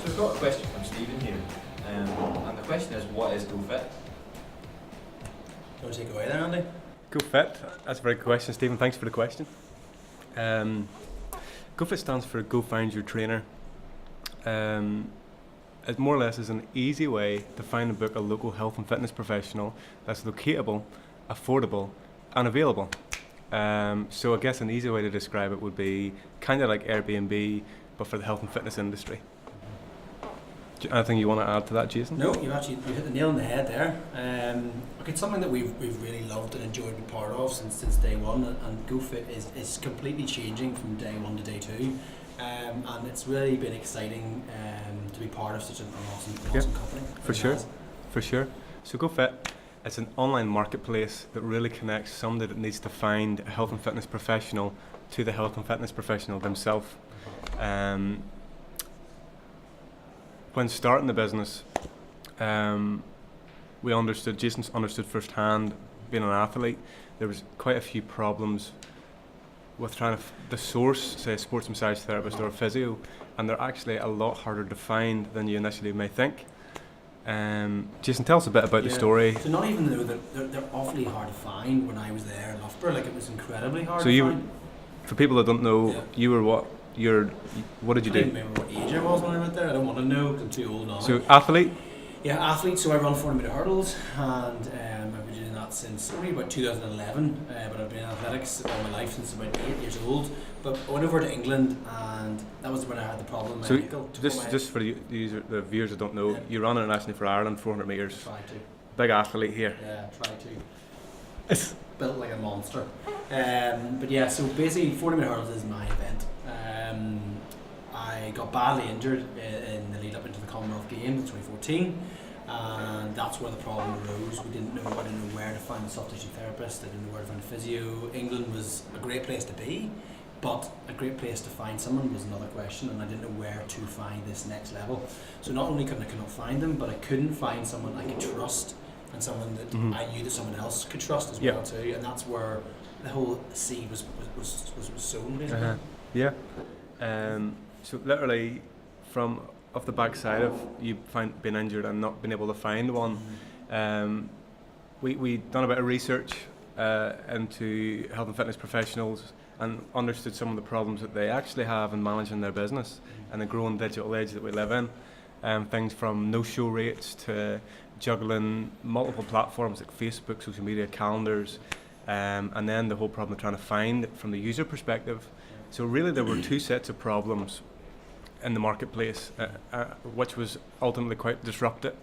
So we've got a question from Stephen here, and the question is, what is gofyt? Do you want to take it away there, Andy? gofyt, that's a very good question, Stephen. Thanks for the question. gofyt stands for Go Find Your Trainer. It more or less is an easy way to find and book a local health and fitness professional that's locatable, affordable, and available. So I guess an easy way to describe it would be kind of like Airbnb, but for the health and fitness industry. Anything you want to add to that, Jason? No, you hit the nail on the head there. Okay, it's something that we've really loved and enjoyed being part of since day one, and gofyt is completely changing from day one to day two, and it's really been exciting to be part of such an awesome company. For sure. So gofyt, it's an online marketplace that really connects somebody that needs to find a health and fitness professional to the health and fitness professional themselves. When starting the business, Jason understood firsthand, being an athlete, there was quite a few problems with trying to source, say, a sports massage therapist or a physio, and they're actually a lot harder to find than you initially may think. Jason, tell us a bit about the story. So not even though they're awfully hard to find, when I was there in Loughborough, like it was incredibly hard to find. For people that don't know, you were what? What did you do? I don't remember what age I was when I went there. I don't want to know because I'm too old now. So athlete? Yeah, athlete. So I run 400 meter hurdles, and I've been doing that since only about 2011. But I've been in athletics all my life since about 8 years old. But I went over to England, and that was when I had the problem. So just for the viewers that don't know, you run internationally for Ireland, 400 meters. Try to. Big athlete here. Yeah, try to. It's built like a monster. But yeah, so basically 400 meter hurdles is my event. I got badly injured in the lead up into the Commonwealth Games in 2014, and that's where the problem arose. I didn't know where to find a soft tissue therapist. I didn't know where to find a physio. England was a great place to be, but a great place to find someone was another question, and I didn't know where to find this next level. So not only could I not find them, but I couldn't find someone I could trust, and someone that I knew that someone else could trust as well too. And that's where the whole seed was sown, basically. Yeah. So literally, from off the backside of you being injured and not being able to find one, we done a bit of research into health and fitness professionals and understood some of the problems that they actually have in managing their business in the growing digital age that we live in. Things from no-show rates to juggling multiple platforms like Facebook, social media, calendars, and then the whole problem of trying to find it from the user perspective. So really there were two sets of problems in the marketplace, which was ultimately quite disruptive.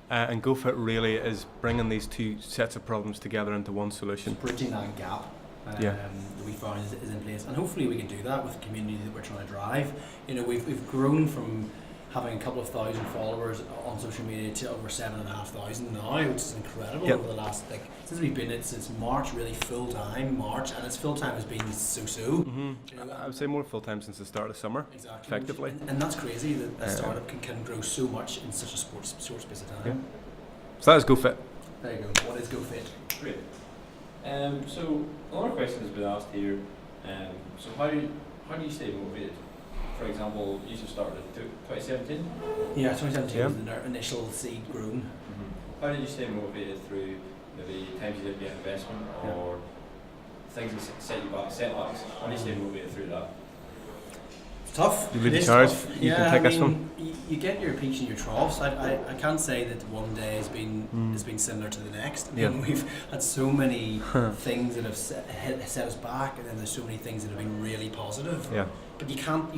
And gofyt really is bringing these two sets of problems together into one solution. Bridging that gap that we found is in place, and hopefully we can do that with the community that we're trying to drive. You know, we've grown from having a couple of thousand followers on social media to over 7,500 now, which is incredible over the last, since we've been in since March, really full time March, and its full time has been so. You know, I would say more full time since the start of summer. Exactly. Effectively. And that's crazy that a startup can grow so much in such a short space of time. Yeah. So that is gofyt. There you go. What is gofyt? Great. So another question has been asked here. So how do you stay motivated? For example, you just started in 2017? Yeah, 2017 was the initial seed grown. How did you stay motivated through maybe times you didn't get investment or things that set you back, setbacks? How do you stay motivated through that? It's tough. You lead the charge. You can take this one. You get your peaks and your troughs. I can't say that one day has been similar to the next. I mean, we've had so many things that have set us back, and then there's so many things that have been really positive. Yeah. But you can't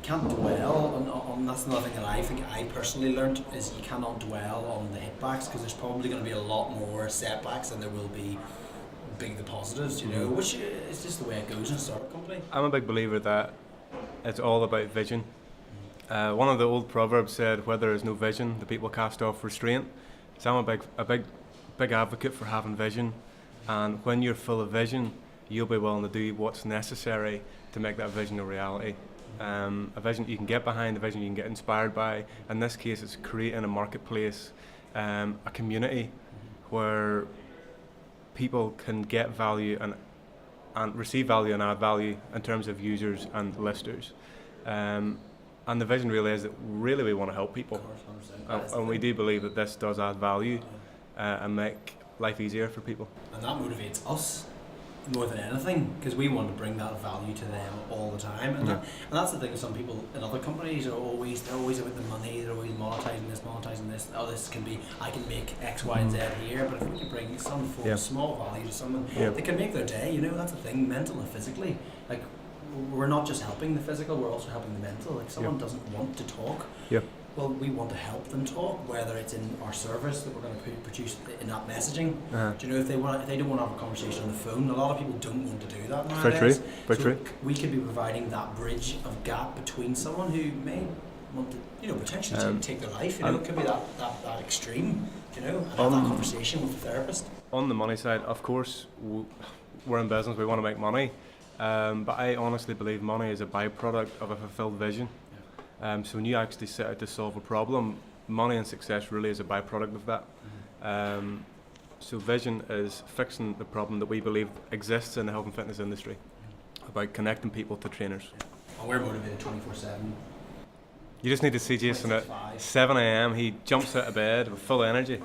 dwell on that's another thing that I think I personally learned is you cannot dwell on the hitbacks, because there's probably going to be a lot more setbacks than there will be the positives, you know, which is just the way it goes in a startup company. I'm a big believer that it's all about vision. One of the old proverbs said, "Where there is no vision, the people cast off restraint." So I'm a big advocate for having vision, and when you're full of vision, you'll be willing to do what's necessary to make that vision a reality. A vision you can get behind, a vision you can get inspired by. In this case, it's creating a marketplace, a community where people can get value and receive value and add value in terms of users and listers. And the vision really is that really we want to help people. Of course, 100%. And we do believe that this does add value and make life easier for people. And that motivates us more than anything, because we want to bring that value to them all the time. And, and that's the thing with some people in other companies, they're always about the money, they're always monetizing this, oh, this can be, I can make X, Y, and Z here, but if we can bring some form of small value to someone, they can make their day, you know, that's the thing, mental and physically. Like, we're not just helping the physical, we're also helping the mental. Like, someone doesn't want to talk. Well, we want to help them talk, whether it's in our service that we're going to produce in that messaging. Do you know, if they don't want to have a conversation on the phone, a lot of people don't want to do that nowadays. Very true. We could be providing that bridge of gap between someone who may want to, you know, potentially take their life. You know, it could be that extreme. You know, and have that conversation with the therapist. On the money side, of course, we're in business. We want to make money, but I honestly believe money is a byproduct of a fulfilled vision. So when you actually set out to solve a problem, money and success really is a byproduct of that. So vision is fixing the problem that we believe exists in the health and fitness industry, about connecting people to trainers. And we're motivated 24/7. You just need to see Jason at 7 a.m. He jumps out of bed with full energy.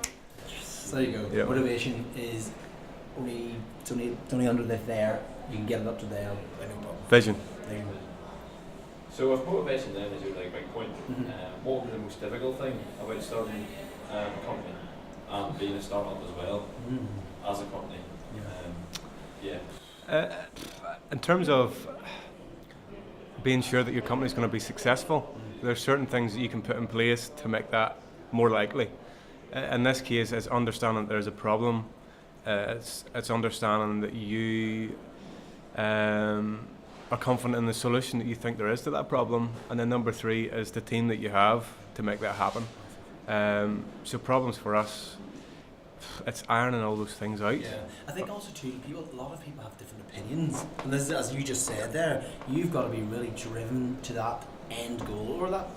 So there you go. Yep. Motivation is it's only under there. You can get it up to there. No problem. Vision. So if motivation then is your big point, what would be the most difficult thing about starting a company and being a startup as well as a company? In terms of being sure that your company is going to be successful, there are certain things that you can put in place to make that more likely. In this case, it's understanding that there's a problem. It's understanding that you are confident in the solution that you think there is to that problem, and then number 3 is the team that you have to make that happen. So problems for us, it's ironing all those things out. Yeah, I think also too, a lot of people have different opinions, and this is, as you just said there, you've got to be really driven to that end goal or that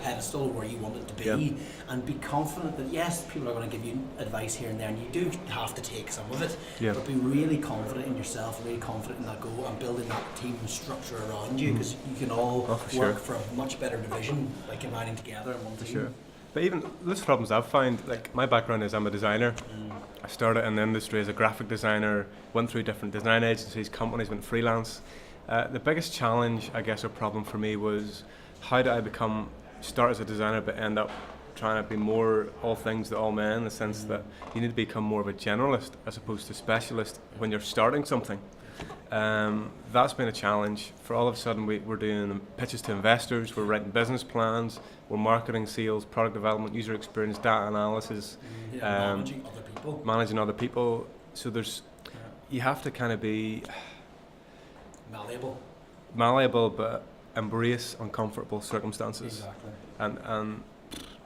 pedestal where you want it to be, and be confident that yes, people are going to give you advice here and there, and you do have to take some of it, but be really confident in yourself, really confident in that goal, and building that team structure around you, because you can all work for a much better division by combining together in one team. But even those problems I've found, like my background is I'm a designer. I started in the industry as a graphic designer, went through different design agencies, companies, went freelance. The biggest challenge, I guess, or problem for me was how do I start as a designer but end up trying to be more all things to all men, in the sense that you need to become more of a generalist as opposed to specialist when you're starting something. That's been a challenge. For all of a sudden we're doing pitches to investors, we're writing business plans, we're marketing, sales, product development, user experience, data analysis, managing other people. So you have to kind of be malleable, but embrace uncomfortable circumstances. And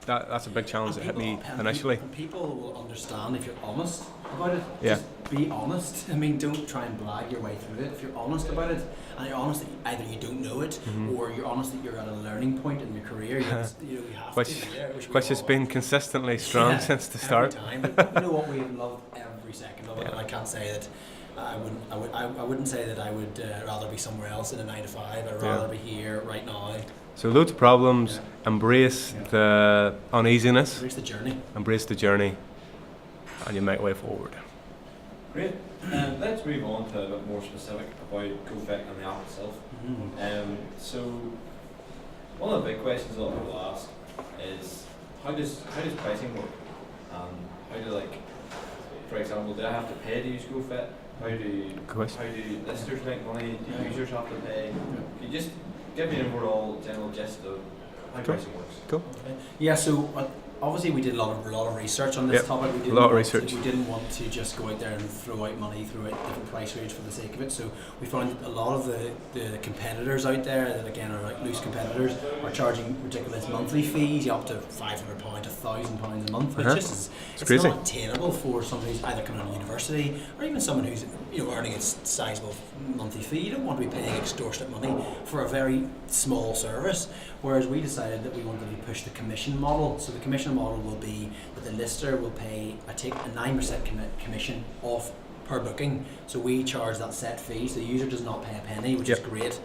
that's a big challenge that hit me initially. And people will understand if you're honest about it. Just be honest. I mean, don't try and blag your way through it. If you're honest about it, and you're honest that either you don't know it, or you're honest that you're at a learning point in your career, you have which has been consistently strong since the start. Every time. But you know what, we love every second of it, and I can't say that. I wouldn't say that I would rather be somewhere else in a 9 to 5. I'd rather be here right now. So loads of problems. Embrace the uneasiness. Embrace the journey, and you make way forward. Great. Let's move on to a bit more specific about gofyt and the app itself. So one of the big questions a lot of people ask is how does pricing work? How do, for example, do I have to pay to use gofyt? How do listers make money? Do users have to pay? Can you just give me an overall general gist of how pricing works? Cool. Okay. Yeah, so obviously we did a lot of research on this topic. We didn't want to just go out there and throw out money, throw out different price range for the sake of it. So we found that a lot of the competitors out there that again are like loose competitors are charging ridiculous monthly fees, up to £500, £1,000 a month, which just it's not attainable for somebody who's either coming out of university or even someone who's earning a sizable monthly fee. You don't want to be paying extortionate money for a very small service. Whereas we decided that we wanted to push the commission model. So the commission model will be that the lister will pay take a 9% commission off per booking. So we charge that set fee, so the user does not pay a penny, which is great.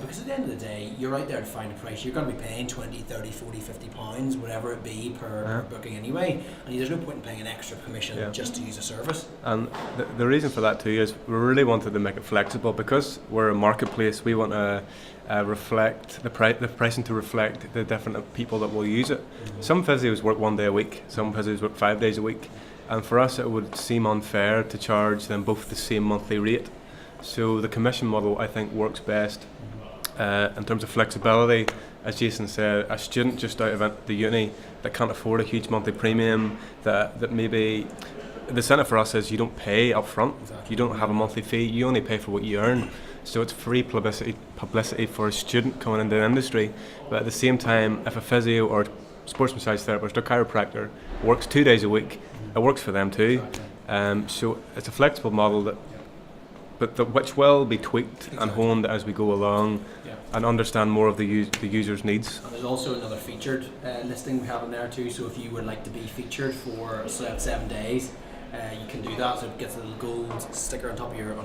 Because at the end of the day, you're out there to find a price. You're going to be paying 20, 30, 40, 50 pounds, whatever it be per booking anyway. And there's no point in paying an extra commission just to use a service. And the reason for that too is we really wanted to make it flexible because we're a marketplace. We want to reflect the pricing to reflect the different people that will use it. Some physios work 1 day a week, some physios work 5 days a week, and for us it would seem unfair to charge them both the same monthly rate. So the commission model, I think, works best in terms of flexibility. As Jason said, a student just out of the uni that can't afford a huge monthly premium, that maybe the incentive for us is you don't pay up front. You don't have a monthly fee, you only pay for what you earn. So it's free publicity for a student coming into the industry. But at the same time, if a physio or sports massage therapist or chiropractor works 2 days a week, it works for them too. So it's a flexible model which will be tweaked and honed as we go along and understand more of the user's needs. And there's also another featured listing we have in there too. So if you would like to be featured for 7 days, you can do that. So it gets a little gold sticker on top of your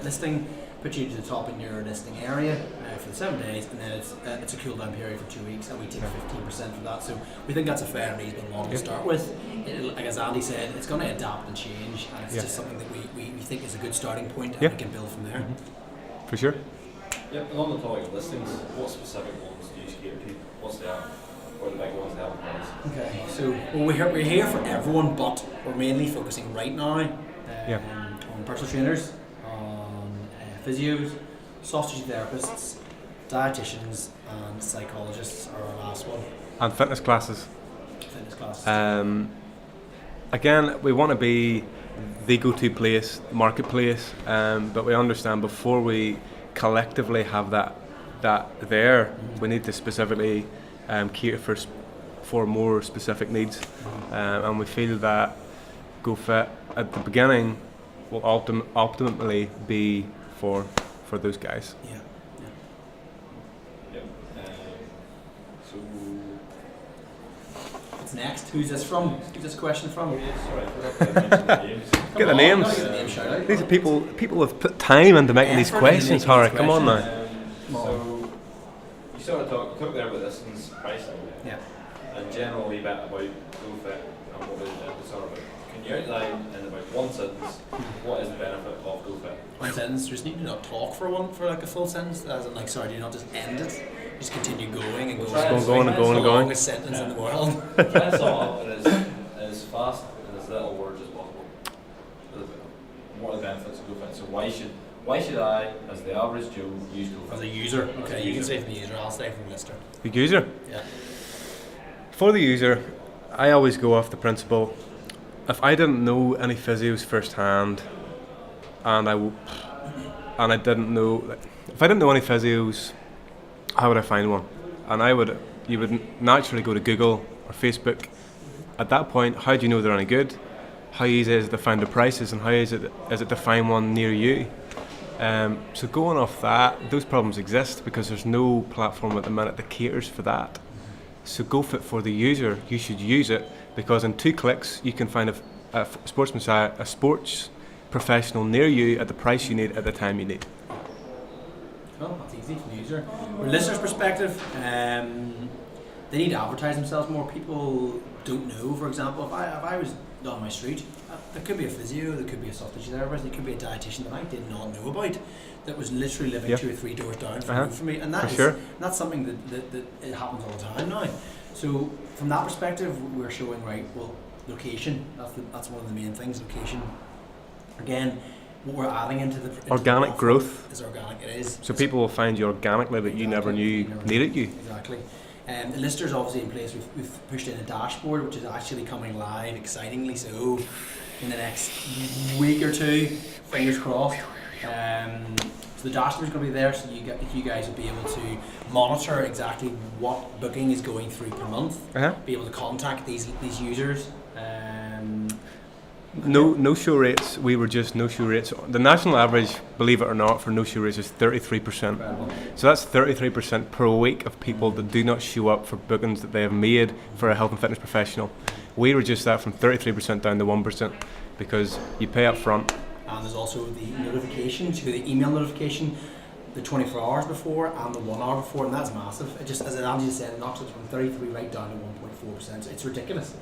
listing, puts you to the top in your listing area for the 7 days, and then it's a cool down period for 2 weeks, and we take 15% for that. So we think that's a fair and reasonable model to start with. Like as Andy said, it's going to adapt and change, and it's just something that we think is a good starting point, and we can build from there. For sure. Yep, and on the topic of listings, what specific ones do you cater to? What's the app? Or the big ones that have price? Okay, so we're here for everyone, but we're mainly focusing right now on personal trainers, on physios, soft tissue therapists, dietitians, and psychologists are our last one. And fitness classes. Again, we want to be the go-to marketplace, but we understand before we collectively have that there, we need to specifically cater for more specific needs, and we feel that gofyt at the beginning will ultimately be for those guys. So what's next? Who's this from? Who's this question from? sorry, I forgot to mention the names. Get the names. Get the name shout out. These are people have put time into making these questions, Harry. Come on now. So you sort of talk there about distance pricing, and generally a bit about gofyt and what it's all about. Can you outline in about one sentence what is the benefit of gofyt? One sentence. You just need to not talk for like a full sentence. As in, like, sorry, do you not just end it? Just continue going and going. Just going and going and going. Longest sentence in the world. Try to sum up it as fast and as little words as possible. What are the benefits of gofyt? So why should I, as the average Joe, use gofyt? As a user. Okay, you can say from the user. I'll say from the listener. The user. Yeah. For the user, I always go off the principle: if I didn't know any physios firsthand, and I didn't know, if I didn't know any physios, how would I find one? And you would naturally go to Google or Facebook. At that point, how do you know they're any good? How easy is it to find the prices, and how is it to find one near you? So going off that, those problems exist because there's no platform at the minute that caters for that. So gofyt for the user, you should use it because in 2 clicks you can find a sports professional near you at the price you need at the time you need. Well, that's easy for the user. From a listener's perspective, they need to advertise themselves more. People don't know, for example, if I was down my street, there could be a physio, there could be a soft tissue therapist, there could be a dietitian that I did not know about that was literally living 2 or 3 doors down from me, and that's something that it happens all the time now. So from that perspective, we're showing location. That's one of the main things. Location. Again, what we're adding into the organic growth is organic. It is. So people will find you organically that you never knew needed you. Exactly. The lister's obviously in place. We've pushed in a dashboard, which is actually coming live, excitingly so, in the next week or 2. Fingers crossed. So the dashboard's going to be there, so you guys will be able to monitor exactly what booking is going through per month. Be able to contact these users. No-show rates. We were just no-show rates. The national average, believe it or not, for no-show rates is 33%. So that's 33% per week of people that do not show up for bookings that they have made for a health and fitness professional. We reduced that from 33% down to 1% because you pay up front and there's also the notifications. You get the email notification the 24 hours before and the 1 hour before, and that's massive. It just, as Andy said, it knocks it from 33 right down to 1.4%. So it's ridiculous.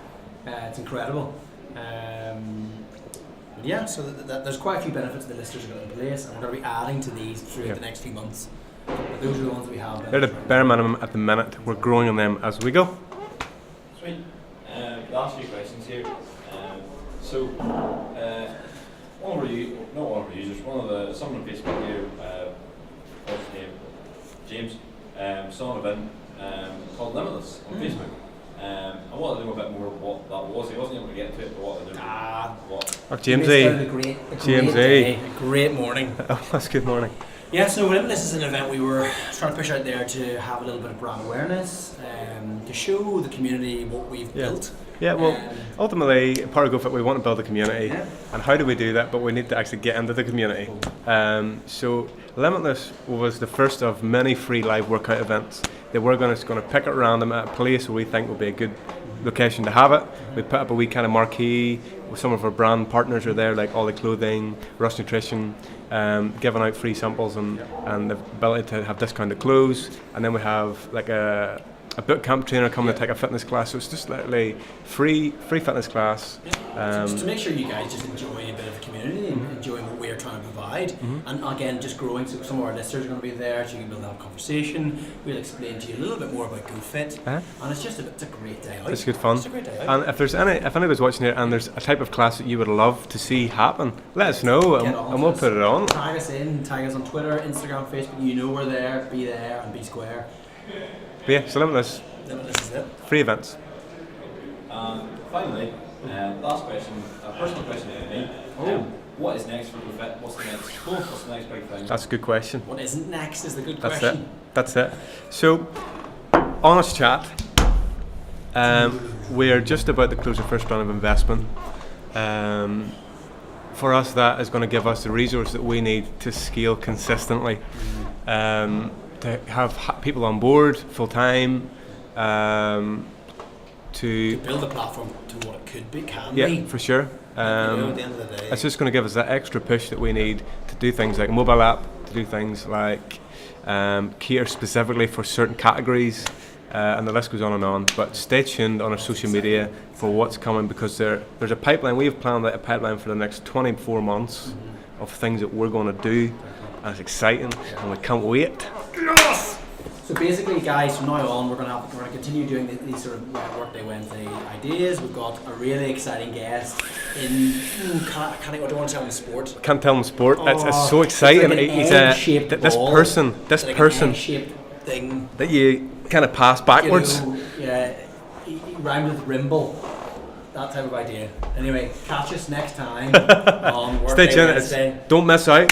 It's incredible. But yeah, so there's quite a few benefits the listers are going to in place, and we're going to be adding to these through the next few months. But those are the ones that we have. They're the bare minimum at the minute. We're growing on them as we go. Sweet. Last few questions here. One of our users, someone on Facebook here, what's his name? James, saw an event called Limitless on Facebook. I wanted to know a bit more what that was. He wasn't able to get to it, but what to do. James A. Great morning. Oh, that's good morning. Yeah, so Limitless is an event we were trying to push out there to have a little bit of brand awareness, to show the community what we've built. Yeah, well, ultimately, part of GoFit, we want to build a community. And how do we do that? But we need to actually get into the community. So Limitless was the first of many free live workout events. They were going to pick at random at a place where we think would be a good location to have it. We put up a wee kind of marquee. Some of our brand partners are there, like All the Clothing, Rush Nutrition, giving out free samples and the ability to have discounted clothes. And then we have like a boot camp trainer coming to take a fitness class. So it's just literally free fitness class. Just to make sure you guys just enjoy a bit of the community and enjoy what we're trying to provide. And again, just growing. So some of our listeners are going to be there, so you can build that conversation. We'll explain to you a little bit more about gofyt. And it's just it's a great day out. It's good fun. It's a great day out. And if anybody's watching here and there's a type of class that you would love to see happen, let us know and we'll put it on. Tag us on Twitter, Instagram, Facebook. You know we're there. Be there and be square. But yeah, so Limitless is it. Free events. Finally, last question, a personal question for me. What is next for gofyt? What's the next goal? What's the next big thing? That's a good question. What isn't next is the good That's question. That's it. So, honest chat. We're just about to close our first round of investment. For us, that is going to give us the resource that we need to scale consistently. To have people on board full time, to build a platform to what it could be, can be. Yeah, for sure. At the end of the day, it's just going to give us that extra push that we need to do things like a mobile app, to do things like cater specifically for certain categories, and the list goes on and on. But stay tuned on our social media for what's coming, because there's a pipeline. We have planned out a pipeline for the next 24 months of things that we're going to do, and it's exciting, and we can't wait. So basically, guys, from now on, we're going to continue doing these sort of Workday Wednesday ideas. We've got a really exciting guest in. I don't want to tell him sport. Can't tell him sport. It's so exciting. It's like this person, egg-shaped thing that you kind of pass backwards. He rhymed with Rimble. That type of idea. Anyway, catch us next time on Workday Stay tuned. Wednesday. Don't miss out.